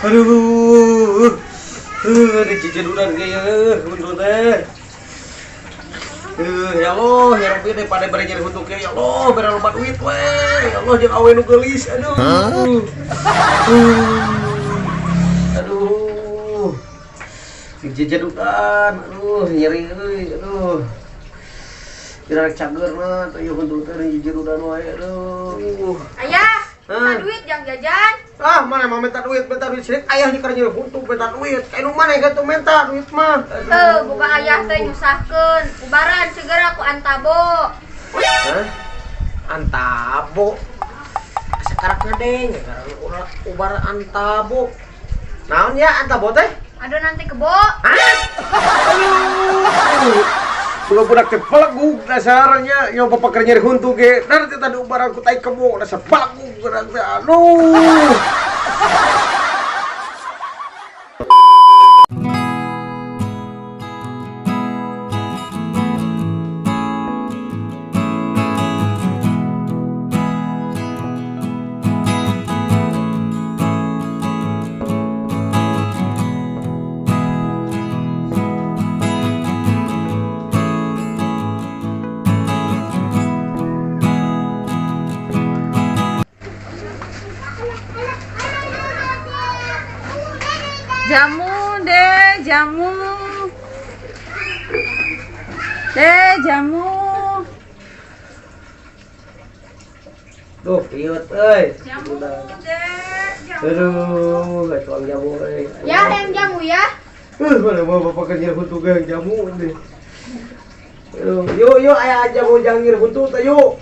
Aduh. Dijejerudan gaya untuk teh. Ya Allah, ya Rabbi daripada nyari untuk ya Allah, bener loba duit we. Ya Allah jeung awe nu geulis. Aduh. Aduh. Dijejerudan. Aduh, nyeri euy. Aduh. Dirarek cageurna teh ieu untuk teh dijejerudan wae. Aduh. Ayah, minta duit jangan jajan. Ah, mana mau minta duit sirik ayah di kerja untuk minta duit. Kayak mana gitu minta duit mah. Buka ayah teh nyusahkeun. Ubaran segera ku antabo. Hah? Antabo. Sekarang ngedeng, sekarang ubar antabo. Naon ya antabo teh? Aduh nanti kebo. Hah? Budak-budak teh pelagug dasarnya nyoba pekerja di huntu ge. Dari tadi ubaran ku tai kebo dasar pelagug gerak teh. Aduh. Jamu deh, jamu. Deh, jamu. Tuh, iut euy. Jamu deh, jamu. Aduh, gak tuang jamu euy. Ya, yang jamu ya. Mana mau bapak kerja huntu gang jamu nih. Yuk, ayah aja mau jangir huntu teh yuk.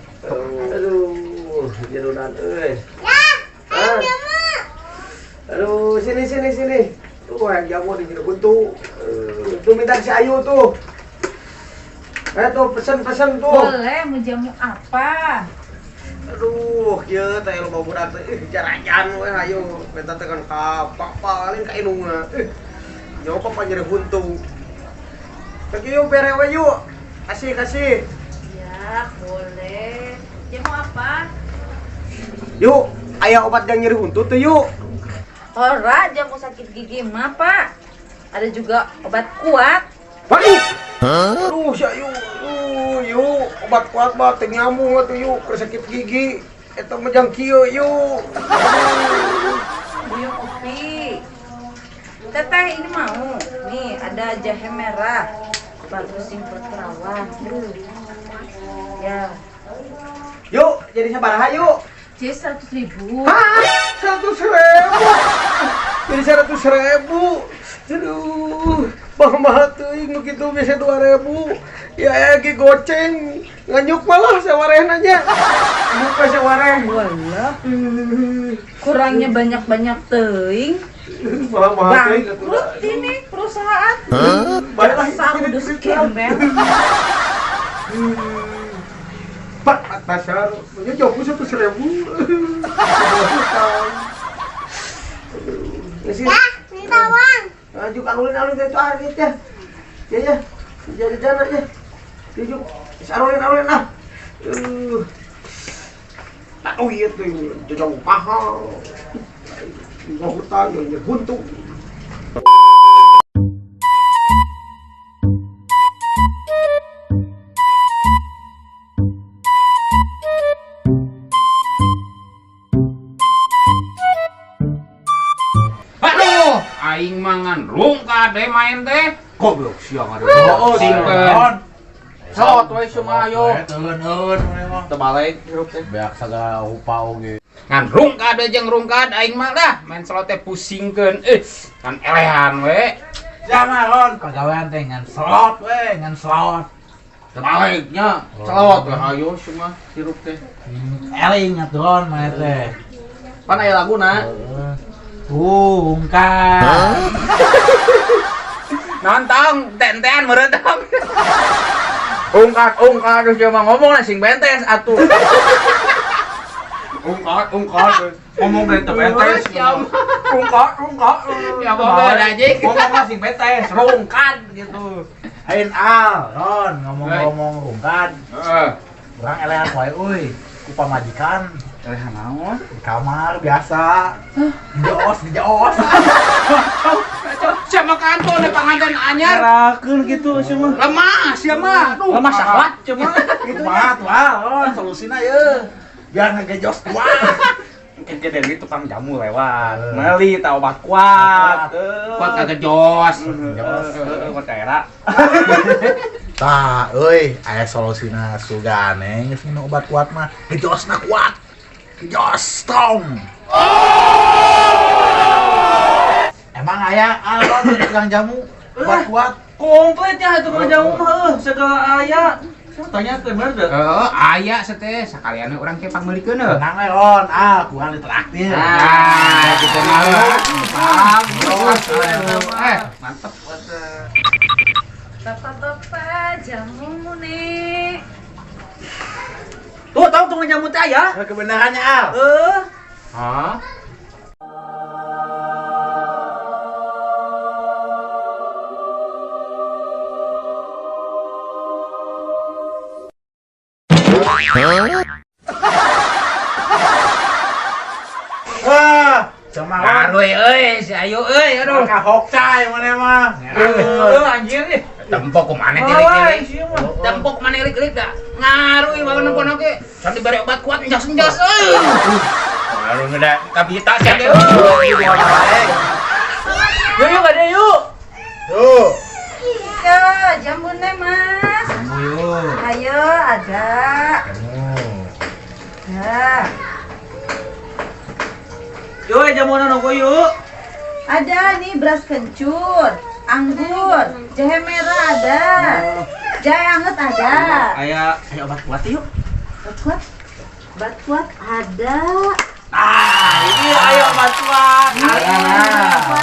Aduh, jerudan euy. Ya, Ah. Aduh, sini. Tuh, yang jamu di huntu. Tuh minta si Ayu tuh. Tuh pesen tuh. Boleh, mau jamu apa? Aduh, kieu teh lo budak teh jarajan we hayu. Beta teh kan ka paling ka indungna. Nyawa papa nyeri huntu. Kaki yuk bere we yuk. Kasih. Ya, boleh. Jamu apa? Yuk, aya obat yang nyeri huntu tuh yuk. Ora, jamu sakit gigi mah, Pak. Ada juga obat kuat. Waduh. Aduh, si Ayu. Yuk, obat kuat mah teh nyamuk atuh yuk, keur sakit gigi. Eta mah jang kieu yuk. Buyung kopi. Teteh ini mau. Nih, ada jahe merah. Bagusin perut perawan. Ya. Yuk, jadi sabaraha yuk. Jadi 100.000. Hah? 100.000. Jadi 100.000. Aduh, mahal teuing nu kitu biasa 2.000. Ya ge goceng. Nganyuk malah sawarehna nya. Nganyuk we sawareh. Walah. Kurangnya banyak-banyak teuing. Mahal teuing Bangkrut ini perusahaan. Baiklah, Sardus gembel. Pak pasar, punya joku 100.000. Ya, minta uang. Aju alulin teh tuh harga teh. Ya. Jadi jana aja. Tujuk. Alulin lah. Tak iya tuh, jauh mahal. Mau hutang jadi buntu. Aing mangan rungka deh main teh. Goblok siang ada. Simpen. Salot we cuma ayo. Teun memang. Terbalik. Beak sagala upa oge. Ngan rungka deh jeung rungka aing mah dah main salot teh pusingkeun. Kan elehan we. Jangan on pagawean teh ngan slot we, ngan slot. Terbaliknya salot we ayo cuma hirup teh. Eling aturon mah teh. Pan aya laguna. Ungkap. Nantang tentean meredam. Ungkat terus cuma ngomong lah sing bentes atuh. Ungkat ngomong bentes bentes. Ungkat. Ya bawa aja. Ngomong lah sing betes, rungkat gitu. Ain al, Ron ngomong-ngomong rungkat. Urang elehan wae euy. ku pamajikan naon? di kamar biasa. Di jos. Siapa kantor nih panganten anyar? Ngarakeun gitu sih mah. Lemah, siapa? Lemah sahat cuma. Itu mah tuh, solusina ye. Biar ngegejos tua. Jadi dari tukang jamu lewat. Meli tahu obat kuat. Kuat kagak jos. Kuat daerah. Tah, euy, aya solusina sugane geus minum obat kuat mah. Gejosna kuat. Gejos strong. Emang aya alon di tukang jamu obat kuat. Komplit ya tukang jamu mah segala aya. Tanya ke bener deh. Aya seteh sakalian urang ke pameulikeun. Tenang we on, kumaha ditraktir. Gitu mah. Mantep. Bapak-bapak jamu nih. Tuh tahu tukang jamu teh aya? Kebenarannya Al. Hah? Wah, cemaran. Aduh euy, si Ayu euy, aduh. Ka hokcai mana mah. Anjir nih. Tempok kumane tilik-tilik. Tempok mana ilik-ilik dah. Ngaruh bawa nempono ge. Can dibere obat kuat enjas-enjas euy. Aduh ngeda kabita sia ge. Yuk ada yuk. Tuh. Iya, jamunya Mas. Yuk. Ayo, ada. Ya. Yuk jamuan nongko yuk. Ada nih beras kencur, anggur, jahe merah ada. Jahe anget ada. Aya obat kuat yuk. Obat kuat ada. Ini ayo obat kuat. Apa?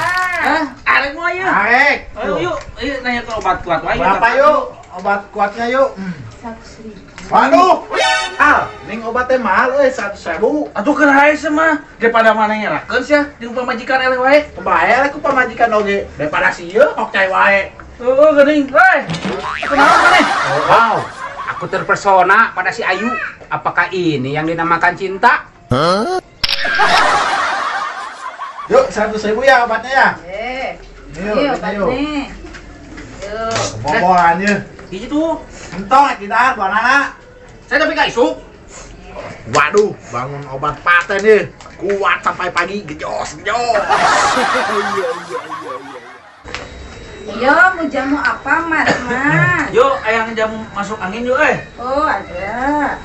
Arek mau ayo. Arek. Ayo yuk. Ayo nanya ke obat kuat. Berapa yuk? Obat kuatnya yuk. 100.000. Waduh. Al, ning obatnya mahal euy 100.000. Atuh kan hae mah daripada mana nyerakeun sia jeung pamajikan eleh wae. Kebayar aku pamajikan oge daripada sieu hokcai wae. Heeh geuning. Kenapa maneh? Wow, aku terpesona pada si Ayu. Apakah ini yang dinamakan cinta? Yuk 100.000 ya obatnya ya. Yuk, obatnya. Yuk. Boboan ye. Hiji tuh. Entong kita banana. Saya tapi gak isuk. Waduh, bangun obat paten ye. Kuat sampai pagi gejos. Yo, mau jamu apa Mas? Yuk ayang jamu masuk angin yuk Oh, ada.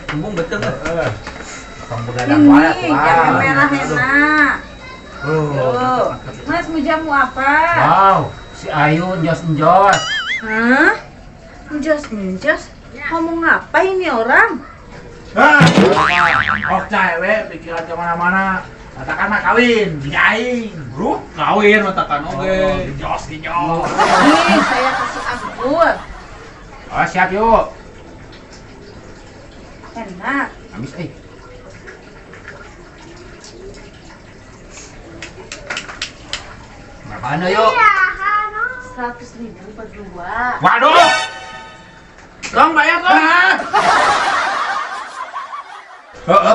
Tembung betul Kang begadang wae Ini jahe merah enak. Oh. Yuk. Mas mau jamu apa? Wow, si Ayu njos-njos. Hah? Njos. Ngomong apa ini orang? Hokcai we pikiran ke mana-mana. Katakan mah kawin, diaing, bro. kawin matakan oge. Gejos. Nih, saya kasih anggur. Oh, siap yuk. Enak. Habis Berapaan yuk? 100.000 berdua. Waduh. Dong bayar dong.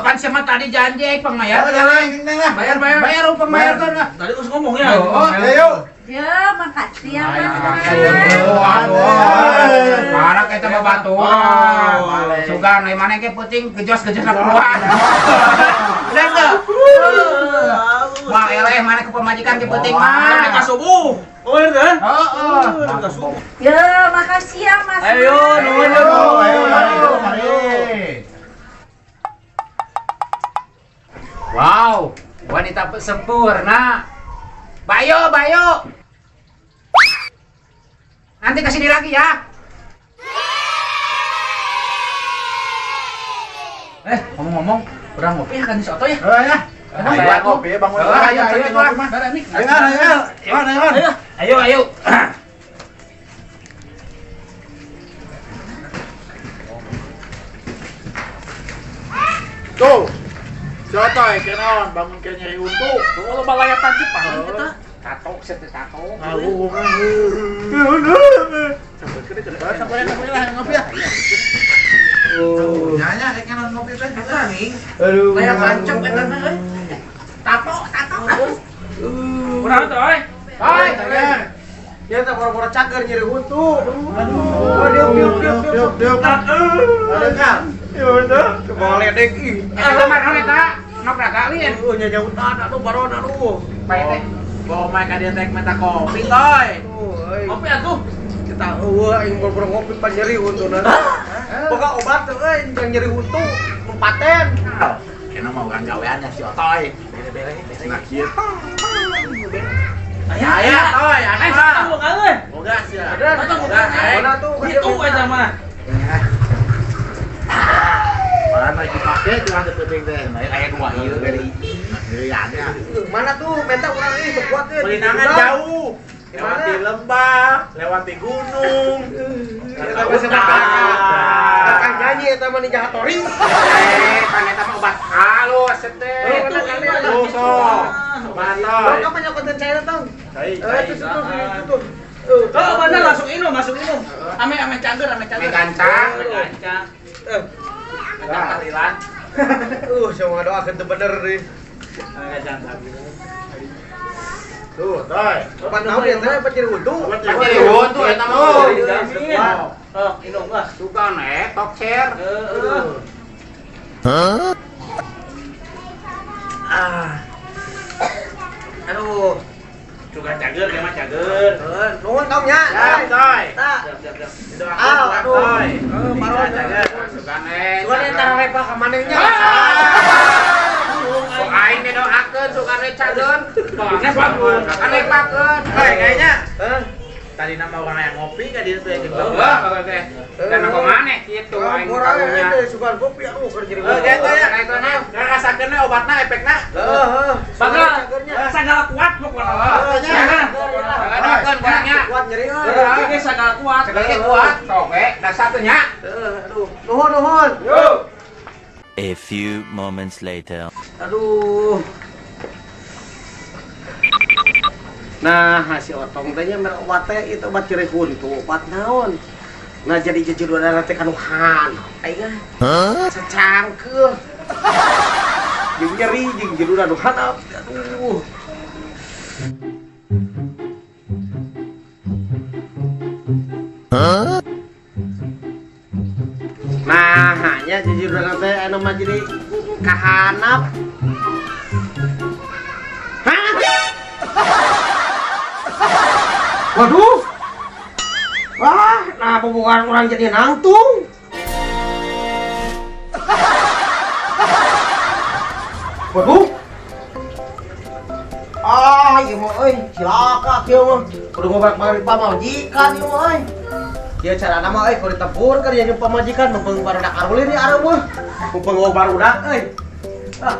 Kan sama tadi janji pengmayar. Bayar pengmayar kan. Tadi us ngomong ya. Ayo. Ya, makasih ya Mas. Parah kita babatuan. Sugan nih mana ke puting gejos keluar. Udah enggak? Wah, eleh mana ke pemajikan ke puting mah. Ka subuh. Oh, itu kan? Heeh. Ya, makasih ya Mas. Ayo, nuhun ya, Bro. Ayo, mari. Wow, wanita sempurna. Bayo. Nanti kesini lagi ya. Ngomong-ngomong, udah ngopi ya kan di soto ya? Ya. Ayo ngopi bangun. Ayo, ngopi. Ayo. Tuh. Soto kenaon bangun ke nyeri untu. Tuh lo balaya tancip paling kita. Tato, tato. Sampai lah ngopi ya. Nanya kayaknya ngopi teh ning. Aduh. Kayak pancep eta teh. Tato. Kurang tuh, oi. Oi, tanya. Ya tak pura-pura cager nyeri huntu. Aduh. Diuk. Ada kan? Ya udah, coba ledek ih. Eta mah naon eta? Nok daga win. Nya jauh tanda tuh baron aduh. Bae teh. Bawa main ka dia teh minta kopi toy. Kopi atuh. Kita aing pura-pura ngopi pan nyeri huntuna. Boga obat teh euy yang nyeri huntu mempaten. Kena mau orang gaweannya si Otoy. Bere-bere. Nah, kieu. Aya, toy, Eh, tahu kan euy. Boga sia. Mana tuh? Itu eta mah. Malah lagi pake cuma teuting teh. Nah, aya dua ieu dari diriannya. Mana tuh? Menta urang ini kuat teh. Pelinangan jauh. Lewat di lembah, lewat di gunung. Eta mah sebentar. Kakang nyanyi eta mah ninja hatori. Kan eta mah obat halus teh. Tuh, sok. Mantap. Kamu nyokotin saya tong. Itu. Oh, bener langsung minum. Ame cager. Gancang. Gancang. Kalilan. Semua doakeun teu bener deui. Tuh, toy. Obat naon ya teh? Obat nyeri huntu. Jadi huntu eta mah. Oh, minum lah. Suka nek talk share. Aduh. Juga cager, dia mah cager. Nuhun tong nya. Siap, toy. Tah. Doakeun Aduh. toy. Baron Jaga. Suka nek. Suka entar repa ka manehnya. Kok aing didoakeun suka nek cager. Nek bagus. Kan nek pakeun. Kayaknya Hah? tadi nama orang yang ngopi kan dia tuh yang Wah, bagus teh. Dan aku maneh kitu aing karunya. Suka kopi aduh keur jadi. gitu ya. Nggak rasakeun obatna efekna. Bagel, sagala kuat pokoknya. Doakeun kurangnya. Kuat nyeri. Oke, sagala kuat. Segala kuat. Sok we, da satunya. Aduh. Nuhun. A few moments later. Aduh. Nah, hasil otong teh nya obat teh itu obat nyeri huntu, obat naon? Nah, jadi jejuruna teh kanuhan. Aing secangkeuh. Jeung nyeri jeung jejuruna nu handap. Aduh. Nah, hanya jejuruna teh anu mah jadi kahanap. Hah? Waduh. Wah, nah hubungan orang jadi nangtung. Waduh. Iya mah euy, cilaka kieu mah. Kudu ngobrak-ngobrak pamajikan ieu mah euy. Kieu carana mah euy kudu ditempurkeun ya jeung pamajikan mumpung barudak arulin di areup mah. Mumpung barudak euy. Ah.